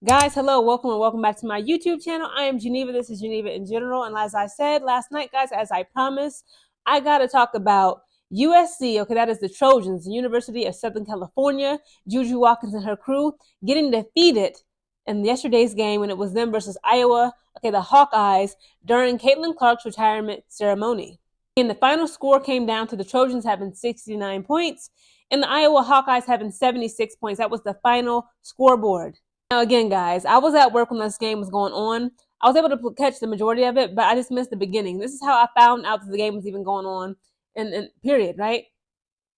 Guys, hello, welcome and welcome back to my YouTube channel. I am Geneva. This is Geneva in general. And as I said last night, guys, as I promised, I got to talk about USC. Okay, that is the Trojans, the University of Southern California. Juju Watkins and her crew getting defeated in yesterday's game when it was them versus Iowa. Okay, the Hawkeyes during Caitlin Clark's retirement ceremony. And the final score came down to the Trojans having 69 points and the Iowa Hawkeyes having 76 points. That was the final scoreboard. Now, again, guys, I was at work when this game was going on. I was able to catch the majority of it, but I just missed the beginning. This is how I found out that the game was even going on, and period, right?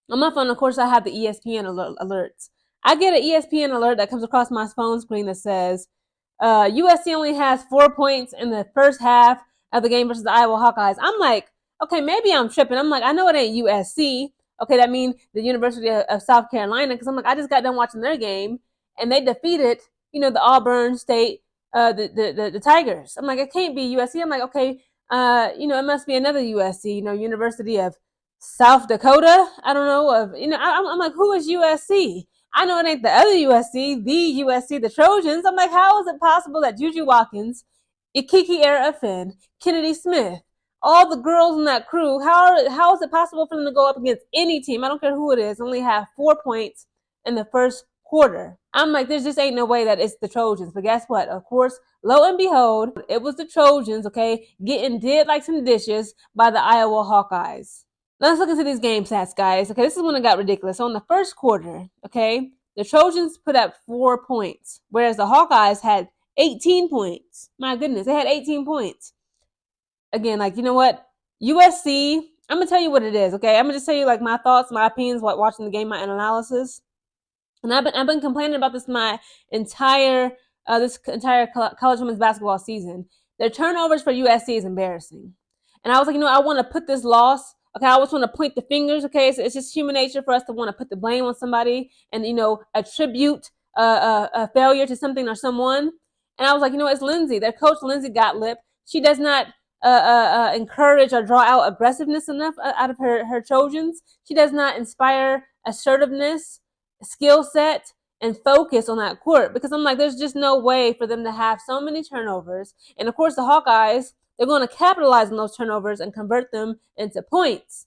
On my phone, of course, I have the ESPN alerts. I get an ESPN alert that comes across my phone screen that says USC only has 4 points in the first half of the game versus the Iowa Hawkeyes. I'm like, okay, maybe I'm tripping. I'm like, I know it ain't USC. Okay, that means the University of South Carolina, because I'm like, I just got done watching their game, and they defeated the Auburn State, the Tigers. I'm like, it can't be USC. I'm like, okay, it must be another USC, University of South Dakota. I don't know I'm like, who is USC? I know it ain't the other USC, the USC, the Trojans. I'm like, how is it possible that Juju Watkins, Ikiki Finn, Kennedy Smith, all the girls in that crew, how is it possible for them to go up against any team? I don't care who it is, only have 4 points in the first quarter. I'm like, there just ain't no way that it's the Trojans. But guess what? Of course, lo and behold, it was the Trojans, okay, getting did like some dishes by the Iowa Hawkeyes. Let's look into these game stats, guys. Okay, this is when it got ridiculous. So in the first quarter, okay, the Trojans put up 4 points, whereas the Hawkeyes had 18 points. My goodness, they had 18 points. Again, like, you know what? USC, I'm going to tell you what it is, okay? I'm going to just tell you, like, my thoughts, my opinions while watching the game, my analysis. And I've been complaining about this my entire college women's basketball season. Their turnovers for USC is embarrassing. And I was like, I want to put this loss. Okay, I always want to point the fingers. Okay, so it's just human nature for us to want to put the blame on somebody and attribute a failure to something or someone. And I was like, it's Lindsay. Their coach Lindsay Gottlieb. She does not encourage or draw out aggressiveness enough out of her Trojans. She does not inspire assertiveness, skill set, and focus on that court, because I'm like, there's just no way for them to have so many turnovers. And of course, the Hawkeyes, they're going to capitalize on those turnovers and convert them into points.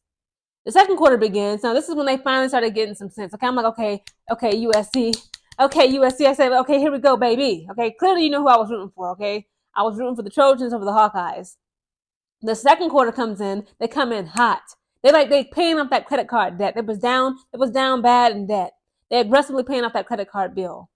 The second quarter begins. Now, this is when they finally started getting some sense. Okay, I'm like, okay, USC. Okay, USC. I said, okay, here we go, baby. Okay, clearly you know who I was rooting for, okay? I was rooting for the Trojans over the Hawkeyes. The second quarter comes in. They come in hot. They paying off that credit card debt. It was down bad in debt. They're aggressively paying off that credit card bill.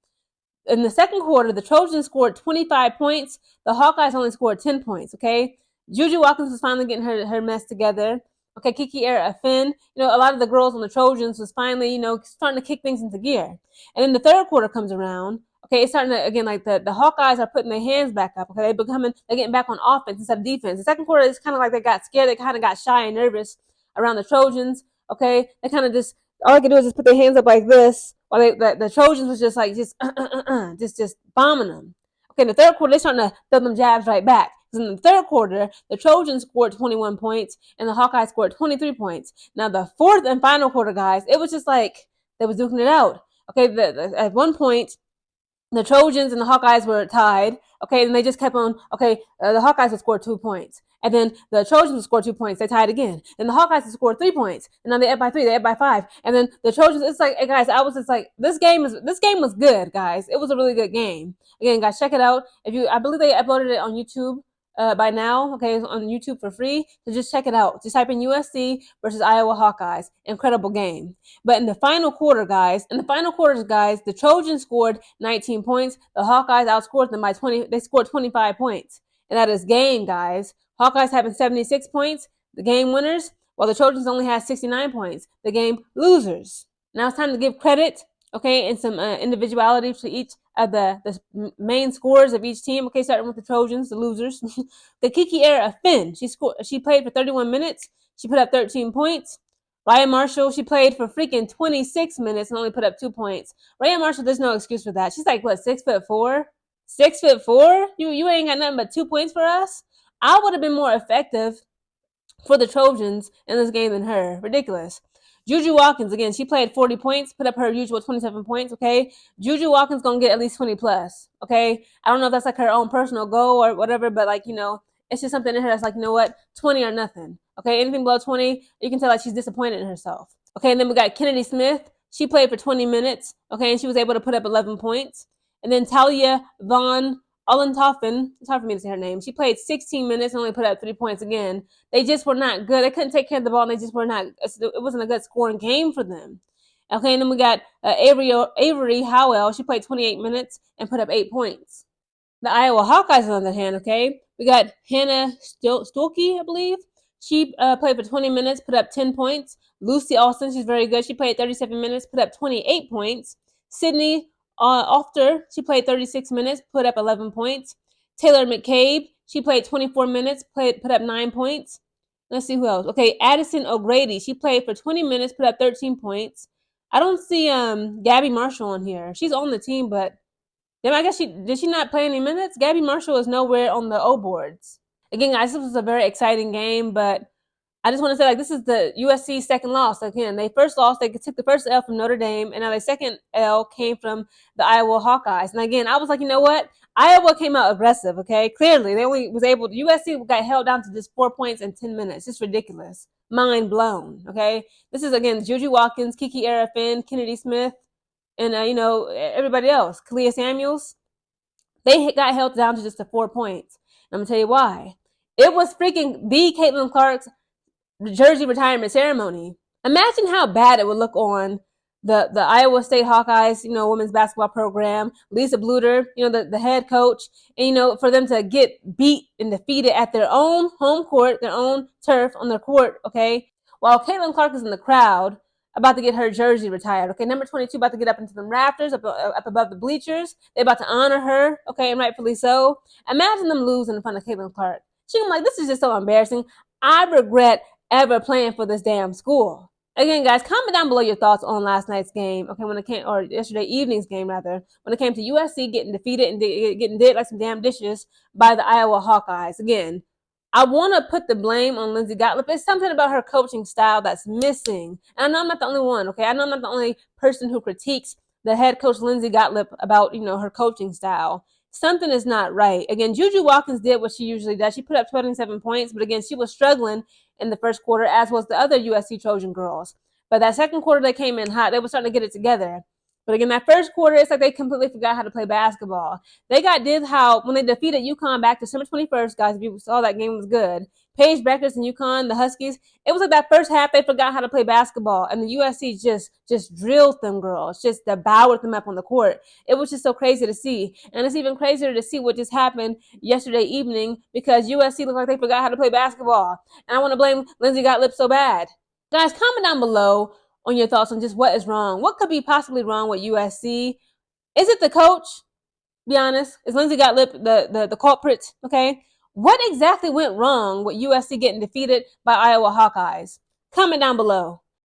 In the second quarter, the Trojans scored 25 points. The Hawkeyes only scored 10 points, okay? Juju Watkins was finally getting her mess together. Okay, Kiki Finn, a lot of the girls on the Trojans was finally, starting to kick things into gear. And then the third quarter comes around. Okay, it's starting to, again, like the Hawkeyes are putting their hands back up. Okay, they're getting back on offense instead of defense. The second quarter is kind of like they got scared. They kind of got shy and nervous around the Trojans. Okay, they kind of just, all they could do is just put their hands up like this, while the Trojans was just like, just bombing them. Okay, in the third quarter, they're starting to throw them jabs right back. In the third quarter, the Trojans scored 21 points and the Hawkeyes scored 23 points. Now, the fourth and final quarter, guys, it was just like they was duking it out. Okay, at one point, the Trojans and the Hawkeyes were tied. Okay, and they just kept on. Okay, the Hawkeyes would score 2 points. And then the Trojans would score 2 points. They tied again. Then the Hawkeyes would score 3 points. And then they up by 3. They up by 5. And then the Trojans. It's like, hey guys, I was just like, this game was good, guys. It was a really good game. Again, guys, check it out. I believe they uploaded it on YouTube by now. Okay, it's on YouTube for free. So just check it out. Just type in USC versus Iowa Hawkeyes. Incredible game. But in the final quarters, guys, the Trojans scored 19 points. The Hawkeyes outscored them by 20. They scored 25 points. And that is game, guys. Hawkeyes having 76 points, the game winners, while the Trojans only had 69 points, the game losers. Now it's time to give credit, okay, and some individuality to each of the main scorers of each team. Okay, starting with the Trojans, the losers. The Kiki Finn, she played for 31 minutes. She put up 13 points. Ryan Marshall, she played for freaking 26 minutes and only put up 2 points. Ryan Marshall, there's no excuse for that. She's like, what, 6'4"? 6'4"? You ain't got nothing but 2 points for us? I would have been more effective for the Trojans in this game than her. Ridiculous. Juju Watkins, again, she played 40 points, put up her usual 27 points, okay? Juju Watkins going to get at least 20 plus, okay? I don't know if that's like her own personal goal or whatever, but like, it's just something in her that's like, 20 or nothing, okay? Anything below 20, you can tell like she's disappointed in herself. Okay, and then we got Kennedy Smith. She played for 20 minutes, okay, and she was able to put up 11 points. And then Talia Von Olentoffen, it's hard for me to say her name. She played 16 minutes and only put up 3 points again. They just were not good. They couldn't take care of the ball, and they just were not. It wasn't a good scoring game for them. Okay, and then we got Avery Howell. She played 28 minutes and put up 8 points. The Iowa Hawkeyes, on the other hand, okay, we got Hannah Stolke, I believe. She played for 20 minutes, put up 10 points. Lucy Austin, she's very good. She played 37 minutes, put up 28 points. Sydney Ofter, she played 36 minutes, put up 11 points. Taylor McCabe, she played 24 minutes, put up 9 points. Let's see who else. Okay, Addison O'Grady, she played for 20 minutes, put up 13 points. I don't see Gabby Marshall on here. She's on the team, but then I guess did she not play any minutes? Gabby Marshall is nowhere on the O boards. Again, guys, this was a very exciting game, but I just want to say, like, this is the USC's second loss. Again, they first lost, they took the first L from Notre Dame, and now the second L came from the Iowa Hawkeyes. And again, I was like, you know what? Iowa came out aggressive, okay? Clearly, they only was able to, USC got held down to just 4 points in 10 minutes. It's ridiculous. Mind blown, okay? This is, again, Juju Watkins, Kiki Arafin, Kennedy Smith, and, everybody else. Kalia Samuels. They got held down to just the 4 points. And I'm going to tell you why. It was freaking the Caitlin Clark's jersey retirement ceremony. Imagine how bad it would look on the Iowa State Hawkeyes, women's basketball program, Lisa Bluter, the head coach, and, for them to get beat and defeated at their own home court, their own turf on their court, okay? While Caitlin Clark is in the crowd about to get her jersey retired, okay? Number 22 about to get up into the rafters, up above the bleachers. They're about to honor her, okay, and rightfully so. Imagine them losing in front of Caitlin Clark. She's like, this is just so embarrassing. I regret ever playing for this damn school. Again, guys, comment down below your thoughts on last night's game, okay, or yesterday evening's game, rather, when it came to USC getting defeated and getting did like some damn dishes by the Iowa Hawkeyes. Again, I want to put the blame on Lindsay Gottlieb. It's something about her coaching style that's missing. And I know I'm not the only one, okay? I know I'm not the only person who critiques the head coach Lindsay Gottlieb about, her coaching style. Something is not right. Again, Juju Watkins did what she usually does. She put up 27 points, but again, she was struggling in the first quarter, as was the other USC Trojan girls. But that second quarter, they came in hot. They were starting to get it together. But again, that first quarter, it's like they completely forgot how to play basketball. They did how, when they defeated UConn back December 21st, guys, if you saw that game was good. Paige Beckers and UConn, the Huskies, it was like that first half, they forgot how to play basketball. And the USC just drilled them girls, just devoured them up on the court. It was just so crazy to see. And it's even crazier to see what just happened yesterday evening because USC looked like they forgot how to play basketball. And I want to blame Lindsay Gottlieb so bad. Guys, comment down below on your thoughts on just what is wrong. What could be possibly wrong with USC? Is it the coach? Be honest. Is Lindsay Gottlieb the culprit? Okay. What exactly went wrong with USC getting defeated by Iowa Hawkeyes? Comment down below.